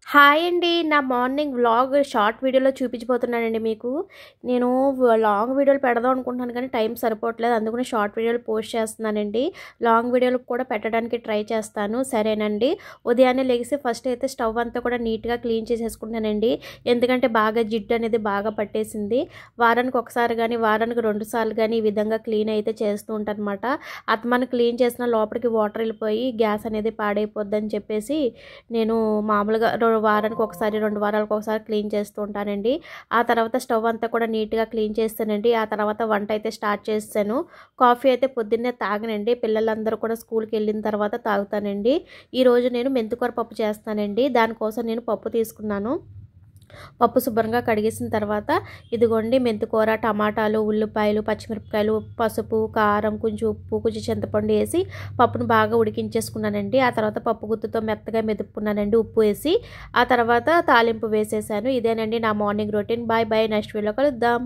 Hi అండి. నా morning vlog short వీడియోలో చూపించబోతున్నానండి మీకు. నేను లాంగ్ వీడియోలు పెడదాం అనుకుంటున్నాను కానీ టైం సరిపోవట్లేదు. అందుకని షార్ట్ వీడియోలు పోస్ట్ చేస్తున్నానండి. లాంగ్ వీడియోలు కూడా పెట్టడానికి ట్రై చేస్తాను. సరేనండి. ఉదయాన్నే లెగిసి ఫస్ట్ అయితే స్టవ్ అంతా కూడా నీట్గా క్లీన్ చేసేసుకుంటానండి. ఎందుకంటే బాగా జిడ్డు అనేది బాగా పట్టేసింది. వారానికి ఒకసారి కానీ వారానికి 2 సార్లు కానీ ఈ విధంగా క్లీన్ అయితే చేస్తూ ఉంటాను అనమాట. మనం క్లీన్ చేసిన లోపలికి వాటర్ వెళ్ళిపోయి గ్యాస్ అనేది పాడైపోద్దని చెప్పేసి నేను మామూలుగా వారానికి ఒకసారి 2 వారాలకు ఒకసారి క్లీన్ చేస్తూ ఉంటానండి. ఆ తర్వాత స్టవ్ అంతా కూడా నీట్గా క్లీన్ చేస్తానండి. ఆ తర్వాత వంట అయితే స్టార్ట్ చేస్తాను. కాఫీ అయితే పొద్దున్నే తాగనండి. పిల్లలందరూ కూడా స్కూల్కి వెళ్ళిన తర్వాత తాగుతానండి. ఈరోజు నేను మెంతికూర పప్పు చేస్తానండి. దానికోసం నేను పప్పు తీసుకున్నాను. పప్పు శుభ్రంగా కడిగేసిన తర్వాత ఇదిగోండి మెంతికూర, టమాటాలు, ఉల్లిపాయలు, పచ్చిమిరపకాయలు, పసుపు, కారం, కొంచెం ఉప్పు, కొంచెం చింతపండు వేసి పప్పును బాగా ఉడికించేసుకున్నానండి. ఆ తర్వాత పప్పు గుత్తుతో మెత్తగా మెదుపుకున్నానండి ఉప్పు వేసి. ఆ తర్వాత తాలింపు వేసేసాను. ఇదేనండి నా morning routine. Bye bye. Next వీడియోలో కలుద్దాం.